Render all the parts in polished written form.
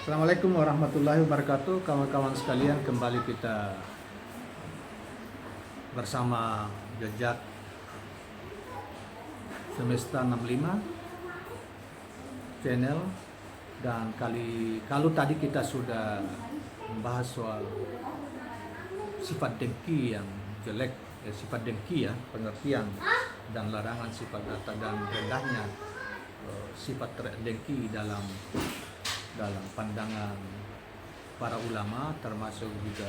Assalamualaikum warahmatullahi wabarakatuh. Kawan-kawan sekalian, kembali kita bersama Jejak Semesta 65 channel. Dan kalau tadi kita sudah membahas soal sifat dengki yang jelek, sifat dengki ya, pengertian dan larangan sifat dan rendahnya sifat dengki dalam pandangan para ulama, termasuk juga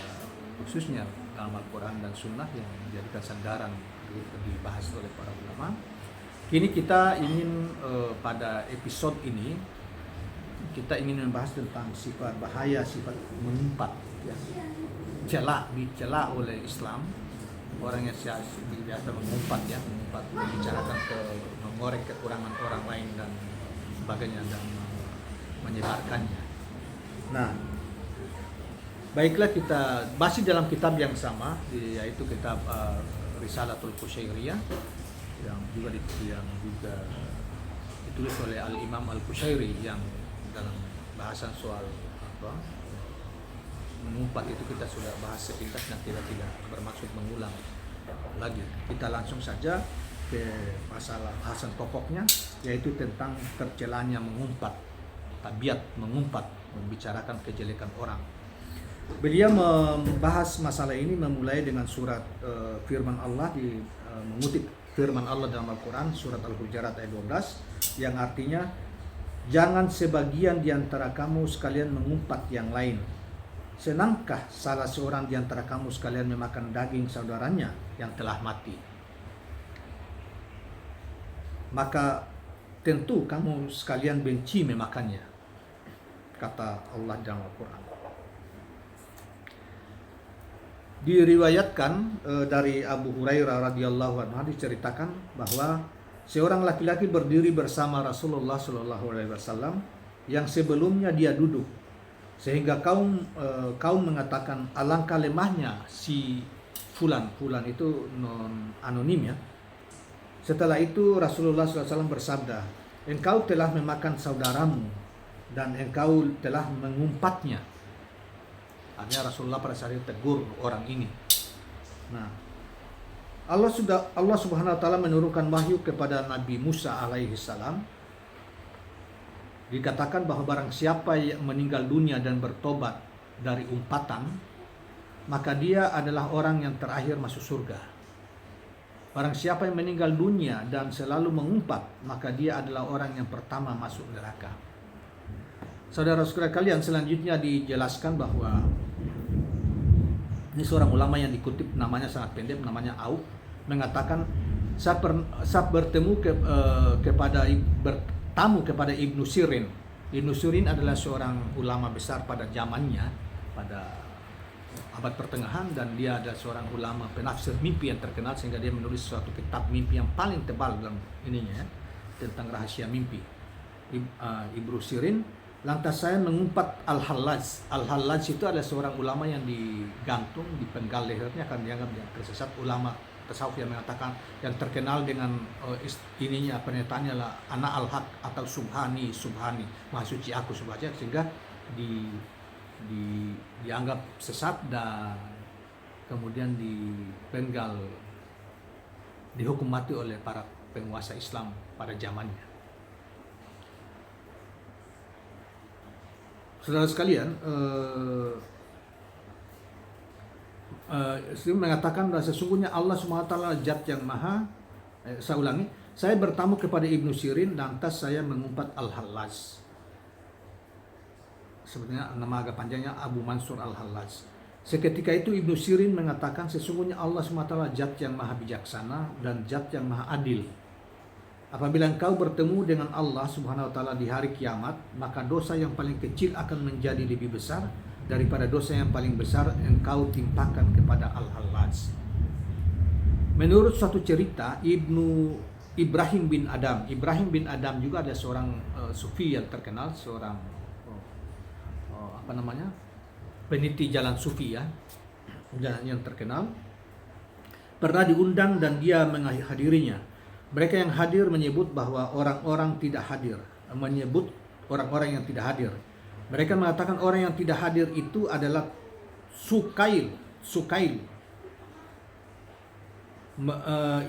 khususnya dalam Al-Quran dan Sunnah yang menjadikan sandaran dibahas oleh para ulama. Kini kita ingin pada episode ini kita ingin membahas tentang sifat bahaya, sifat mengumpat, ya, dicela oleh Islam. Orang yang biasa mengumpat, membicarakan mengorek kekurangan orang lain dan sebagainya dan menyebarkannya. Nah, baiklah, kita masih dalam kitab yang sama, yaitu kitab Risalatul Qushairiyah yang juga ditulis oleh Al-Imam Al-Qushairi, yang dalam bahasan soal mengumpat itu kita sudah bahas sepintas dan tidak bermaksud mengulang lagi. Kita langsung saja ke masalah bahasan pokoknya, yaitu tentang tercelanya mengumpat, tabiat mengumpat, membicarakan kejelekan orang. Beliau membahas masalah ini memulai dengan surat firman Allah, mengutip firman Allah dalam Al-Quran, surat Al-Hujurat ayat 12, yang artinya, jangan sebagian di antara kamu sekalian mengumpat yang lain. Senangkah salah seorang di antara kamu sekalian memakan daging saudaranya yang telah mati? Maka tentu kamu sekalian benci memakannya, kata Allah dalam Al-Quran. Diriwayatkan dari Abu Hurairah radhiyallahu anhu, diceritakan bahwa seorang laki-laki berdiri bersama Rasulullah Shallallahu Alaihi Wasallam yang sebelumnya dia duduk, sehingga kaum mengatakan, alangkah lemahnya si fulan itu non anonim ya. Setelah itu Rasulullah SAW bersabda, engkau telah memakan saudaramu dan engkau telah mengumpatnya. Artinya Rasulullah pada saat itu tegur orang ini. Nah, Allah Subhanahu wa taala menurunkan wahyu kepada Nabi Musa alaihi salam. Dikatakan bahwa barang siapa yang meninggal dunia dan bertobat dari umpatan, maka dia adalah orang yang terakhir masuk surga. Barang siapa yang meninggal dunia dan selalu mengumpat, maka dia adalah orang yang pertama masuk neraka. Saudara-saudara kalian, selanjutnya dijelaskan bahwa ini seorang ulama yang dikutip, namanya sangat pendek, namanya Auf, mengatakan, saya bertemu bertamu kepada Ibnu Sirin. Ibnu Sirin adalah seorang ulama besar pada zamannya, pada abad pertengahan, dan dia adalah seorang ulama penafsir mimpi yang terkenal, sehingga dia menulis suatu kitab mimpi yang paling tebal dalam ininya, tentang rahasia mimpi. Ibnu Sirin. Lantas saya mengumpat Al-Hallaj. Al-Hallaj itu adalah seorang ulama yang digantung, dipenggal lehernya, akan dianggap yang tersesat. Ulama tasawuf yang mengatakan, yang terkenal dengan pernyataannya lah, ana al-haq atau subhani, maha suci aku subhanahu, sehingga dianggap sesat dan kemudian dipenggal, dihukum mati oleh para penguasa Islam pada zamannya. Saudara sekalian, mengatakan bahwa sesungguhnya Allah SWT Zat yang Maha, saya ulangi, saya bertamu kepada Ibnu Sirin, lantas saya mengumpat Al-Hallaj. Sebenarnya nama agak panjangnya Abu Mansur Al-Hallaj. Seketika itu Ibnu Sirin mengatakan, sesungguhnya Allah SWT Zat yang Maha bijaksana dan Zat yang Maha adil. Apabila engkau bertemu dengan Allah Subhanahu wa taala di hari kiamat, maka dosa yang paling kecil akan menjadi lebih besar daripada dosa yang paling besar engkau timpakan kepada Al-Hallaj. Menurut suatu cerita, Ibrahim bin Adam juga ada seorang sufi yang terkenal, seorang peniti jalan sufi ya, yang terkenal, pernah diundang dan dia menghadirinya. Mereka yang hadir menyebut bahwa orang-orang yang tidak hadir. Mereka mengatakan orang yang tidak hadir itu adalah Sukail.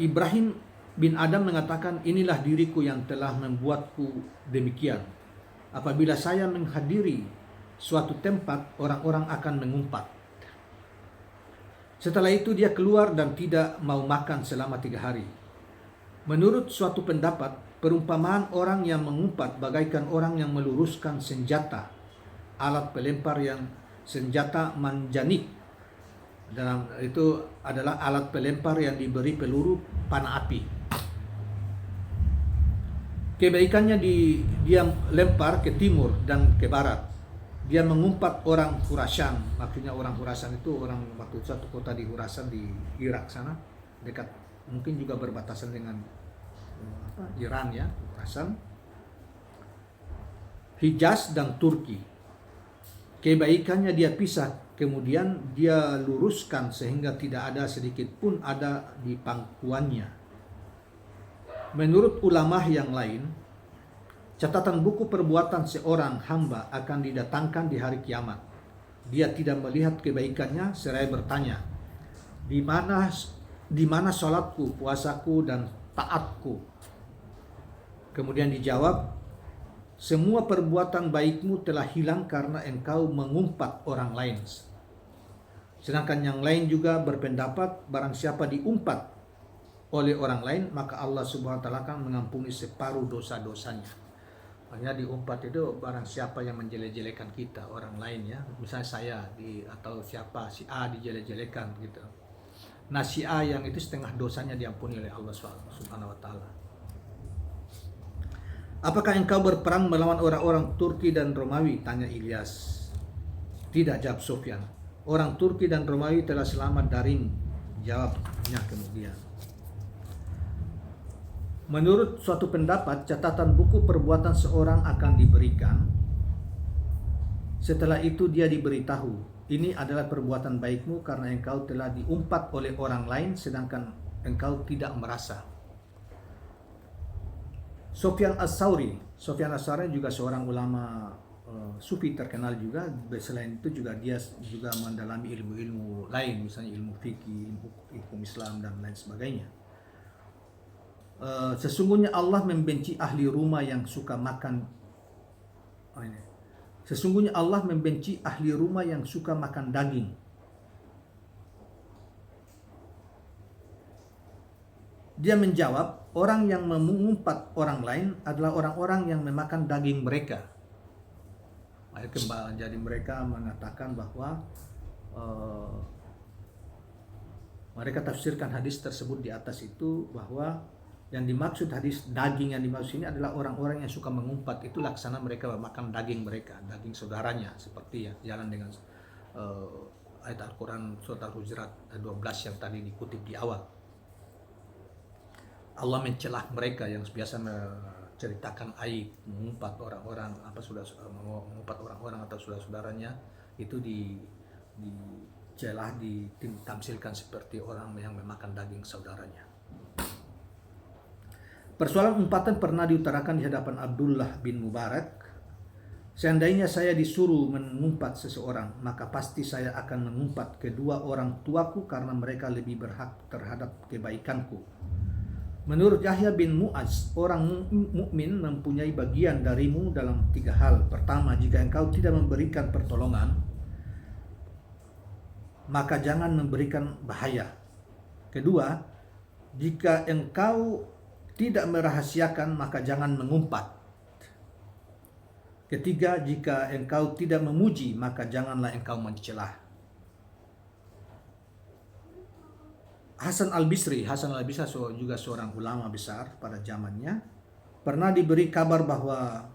Ibrahim bin Adam mengatakan, inilah diriku yang telah membuatku demikian. Apabila saya menghadiri suatu tempat, orang-orang akan mengumpat. Setelah itu dia keluar dan tidak mau makan selama 3 hari. Menurut suatu pendapat, perumpamaan orang yang mengumpat bagaikan orang yang meluruskan senjata, alat pelempar yang senjata manjanik. Dalam itu adalah alat pelempar yang diberi peluru panah api. Kebaikannya dia lempar ke timur dan ke barat. Dia mengumpat orang Khurasan. Maksudnya orang Khurasan itu orang waktu satu kota di Khurasan di Irak sana, dekat mungkin juga berbatasan dengan Iran ya, Khurasan, Hijaz dan Turki. Kebaikannya dia pisah, kemudian dia luruskan sehingga tidak ada sedikit pun ada di pangkuannya. Menurut ulama yang lain, catatan buku perbuatan seorang hamba akan didatangkan di hari kiamat. Dia tidak melihat kebaikannya seraya bertanya, di mana salatku, puasaku dan taatku? Kemudian dijawab, semua perbuatan baikmu telah hilang karena engkau mengumpat orang lain. Sedangkan yang lain juga berpendapat, barang siapa diumpat oleh orang lain, maka Allah Subhanahu wa taala akan mengampuni separuh dosa-dosanya. Makanya diumpat itu barang siapa yang menjelek-jelekan kita, orang lain ya. Misalnya saya atau siapa, si A dijelek-jelekan gitu. Nah si A yang itu setengah dosanya diampuni oleh Allah Subhanahu wa taala. Apakah engkau berperang melawan orang-orang Turki dan Romawi? Tanya Ilyas. Tidak, jawab Sufyan. Orang Turki dan Romawi telah selamat darimu, jawabnya kemudian. Menurut suatu pendapat, catatan buku perbuatan seorang akan diberikan. Setelah itu dia diberitahu, ini adalah perbuatan baikmu karena engkau telah diumpat oleh orang lain sedangkan engkau tidak merasa. Sufyan As-Tsauri juga seorang ulama sufi terkenal juga. Selain itu juga dia juga mendalami ilmu-ilmu lain, misalnya ilmu fikih, ilmu hukum Islam dan lain sebagainya. Sesungguhnya Allah membenci ahli rumah yang suka makan. Sesungguhnya Allah membenci ahli rumah yang suka makan daging. Dia menjawab, orang yang mengumpat orang lain adalah orang-orang yang memakan daging mereka. Jadi mereka mengatakan bahwa mereka tafsirkan hadis tersebut di atas itu bahwa yang dimaksud hadis daging yang dimaksud ini adalah orang-orang yang suka mengumpat, itu laksana mereka memakan daging mereka, daging saudaranya, seperti ya jalan dengan ayat Al-Quran surat Al-Hujurat 12 yang tadi dikutip di awal. Allah mencelah mereka yang biasa menceritakan aib, mengumpat orang-orang mengumpat orang-orang atau saudara-saudaranya, itu dicelah, ditamsilkan seperti orang yang memakan daging saudaranya. Persoalan umpatan pernah diutarakan di hadapan Abdullah bin Mubarak. Seandainya saya disuruh mengumpat seseorang, maka pasti saya akan mengumpat kedua orang tuaku karena mereka lebih berhak terhadap kebaikanku. Menurut Yahya bin Mu'az, orang mukmin mempunyai bagian darimu dalam 3 hal. Pertama, jika engkau tidak memberikan pertolongan, maka jangan memberikan bahaya. Kedua, jika engkau tidak merahasiakan, maka jangan mengumpat. Ketiga, jika engkau tidak memuji, maka janganlah engkau mencelah. Hasan Al-Bisri juga seorang ulama besar pada zamannya, pernah diberi kabar bahwa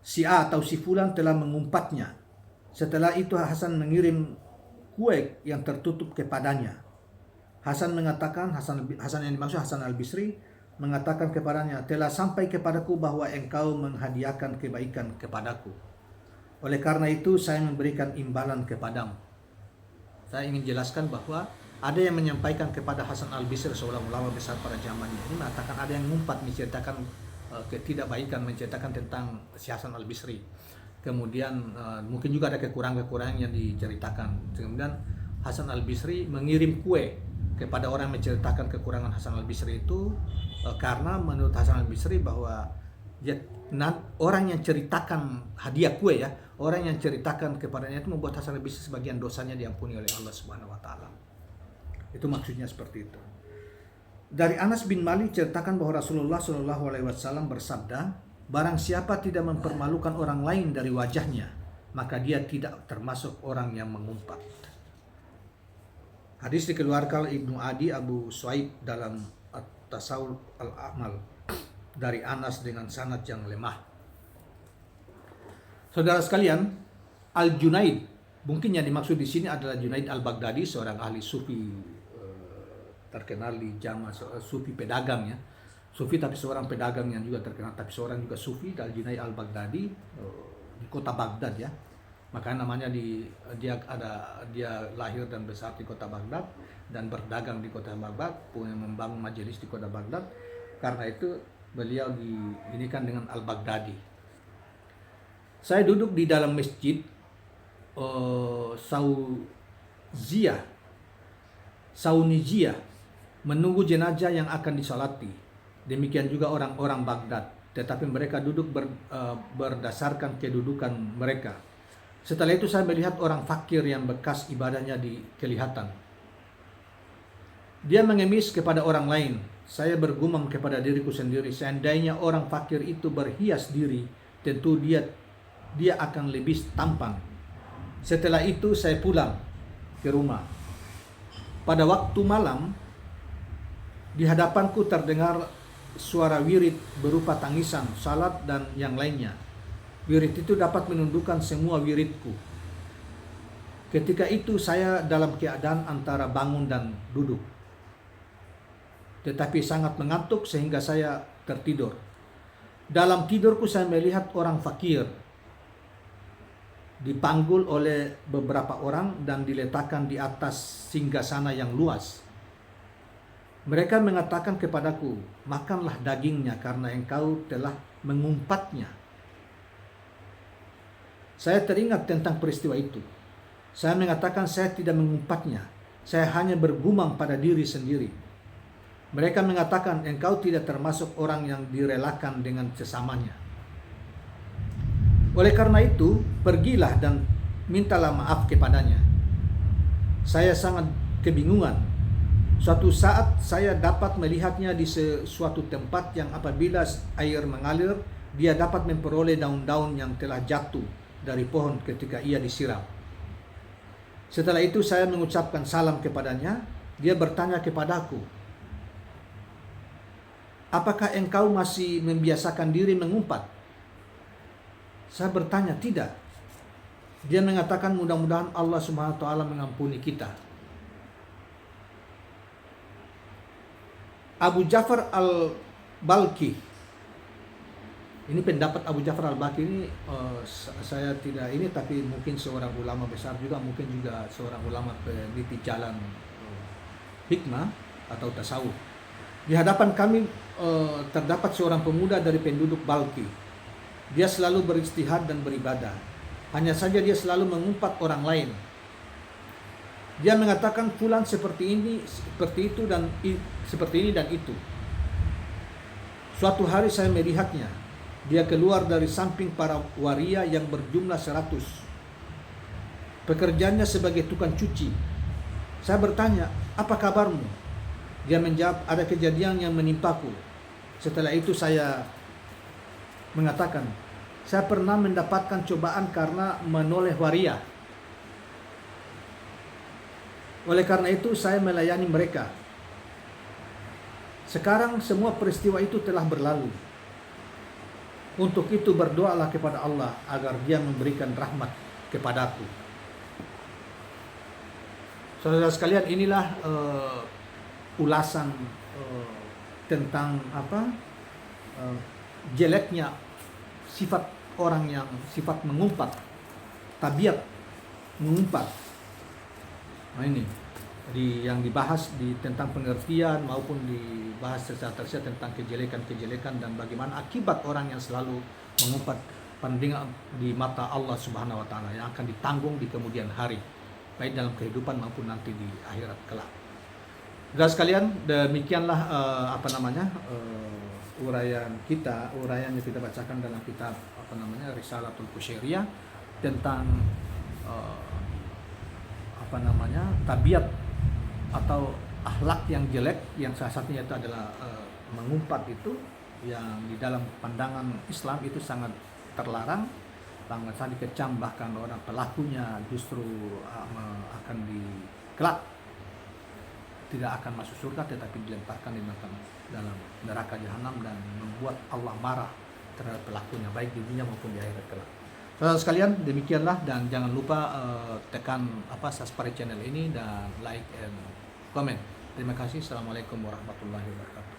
si A atau si Fulan telah mengumpatnya. Setelah itu Hasan mengirim kue yang tertutup kepadanya. Hasan yang dimaksud Hasan Al-Bisri mengatakan kepadanya, telah sampai kepadaku bahwa engkau menghadiahkan kebaikan kepadaku. Oleh karena itu saya memberikan imbalan kepadamu. Saya ingin jelaskan bahwa ada yang menyampaikan kepada Hasan Al-Bisri, seorang ulama besar pada zamannya ini, mengatakan ada yang ngumpat menceritakan ketidakbaikan, menceritakan tentang si Hasan Al-Bisri. kemudian mungkin juga ada kekurangan-kekurangan yang diceritakan. Kemudian Hasan al-Bisri mengirim kue kepada orang yang menceritakan kekurangan Hasan al-Bisri itu, karena menurut Hasan al-Bisri bahwa orang yang ceritakan hadiah kue ya, orang yang ceritakan kepadanya itu membuat Hasan al-Bisri sebagian dosanya diampuni oleh Allah Subhanahu wa taala. Itu maksudnya seperti itu. Dari Anas bin Malik ceritakan bahwa Rasulullah Shallallahu alaihi wasallam bersabda, barang siapa tidak mempermalukan orang lain dari wajahnya, maka dia tidak termasuk orang yang mengumpat. Hadis dikeluarkan Ibnu Adi Abu Suaib dalam At-Tasawwur Al-Amal dari Anas dengan sanad yang lemah. Saudara sekalian, Al-Junaid, mungkin yang dimaksud di sini adalah Junaid Al-Baghdadi, seorang ahli sufi terkenal di zaman sufi pedagang ya. Sufi tapi seorang pedagang yang juga terkenal, tapi seorang juga sufi, Al-Junaid Al-Baghdadi di kota Baghdad ya. Maka namanya dia lahir dan besar di kota Baghdad dan berdagang di kota Baghdad, punya membangun majelis di kota Baghdad. Karena itu beliau diinikan dengan Al-Baghdadi. Saya duduk di dalam masjid Saunijiyah menunggu jenazah yang akan disolati. Demikian juga orang-orang Baghdad, tetapi mereka duduk berdasarkan kedudukan mereka. Setelah itu saya melihat orang fakir yang bekas ibadahnya kelihatan. Dia mengemis kepada orang lain. Saya bergumam kepada diriku sendiri, seandainya orang fakir itu berhias diri, tentu dia akan lebih tampan. Setelah itu saya pulang ke rumah. Pada waktu malam, di hadapanku terdengar suara wirid berupa tangisan, salat dan yang lainnya. Wirid itu dapat menundukkan semua wiridku. Ketika itu saya dalam keadaan antara bangun dan duduk, tetapi sangat mengantuk sehingga saya tertidur. Dalam tidurku saya melihat orang fakir dipanggul oleh beberapa orang dan diletakkan di atas singgasana yang luas. Mereka mengatakan kepadaku, makanlah dagingnya karena engkau telah mengumpatnya. Saya teringat tentang peristiwa itu. Saya mengatakan saya tidak mengumpatnya. Saya hanya bergumam pada diri sendiri. Mereka mengatakan engkau tidak termasuk orang yang direlakan dengan sesamanya. Oleh karena itu, pergilah dan mintalah maaf kepadanya. Saya sangat kebingungan. Suatu saat saya dapat melihatnya di suatu tempat yang apabila air mengalir, dia dapat memperoleh daun-daun yang telah jatuh dari pohon ketika ia disiram. Setelah itu saya mengucapkan salam kepadanya. Dia bertanya kepadaku, apakah engkau masih membiasakan diri mengumpat? Saya bertanya, tidak. Dia mengatakan, mudah-mudahan Allah Subhanahu wa taala mengampuni kita. Abu Ja'far al-Balkhi, ini pendapat Abu Ja'far al-Balkhi ini saya tidak ini, tapi mungkin seorang ulama besar juga, mungkin juga seorang ulama peneliti jalan hikmah atau tasawuf. Di hadapan kami terdapat seorang pemuda dari penduduk Balkhi. Dia selalu beristihad dan beribadah. Hanya saja dia selalu mengumpat orang lain. Dia mengatakan fulan seperti ini, seperti itu dan seperti ini dan itu. Suatu hari saya melihatnya. Dia keluar dari samping para waria yang berjumlah 100. Pekerjaannya sebagai tukang cuci. Saya bertanya, apa kabarmu? Dia menjawab, ada kejadian yang menimpaku. Setelah itu saya mengatakan, saya pernah mendapatkan cobaan karena menoleh waria. Oleh karena itu saya melayani mereka. Sekarang semua peristiwa itu telah berlalu. Untuk itu berdoalah kepada Allah agar Dia memberikan rahmat kepadaku. Saudara sekalian, inilah ulasan tentang jeleknya sifat orang yang sifat mengumpat, tabiat mengumpat. Nah ini yang dibahas tentang pengertian maupun dibahas secara tersier tentang kejelekan-kejelekan dan bagaimana akibat orang yang selalu mengumpat penting di mata Allah Subhanahu wa taala yang akan ditanggung di kemudian hari, baik dalam kehidupan maupun nanti di akhirat kelak. Saudara sekalian, demikianlah uraian yang kita bacakan dalam kitab Risalatul Kusyairiyah tentang tabiat atau akhlak yang jelek, yang salah satunya itu adalah mengumpat, itu yang di dalam pandangan Islam itu sangat terlarang, sangat dikecam, bahkan orang pelakunya justru akan kelak tidak akan masuk surga tetapi dilemparkan di dalam neraka jahanam dan membuat Allah marah terhadap pelakunya baik di dunia maupun di akhirat kelak. Saudara sekalian, demikianlah, dan jangan lupa tekan subscribe channel ini dan like and comment. Terima kasih. Assalamualaikum warahmatullahi wabarakatuh.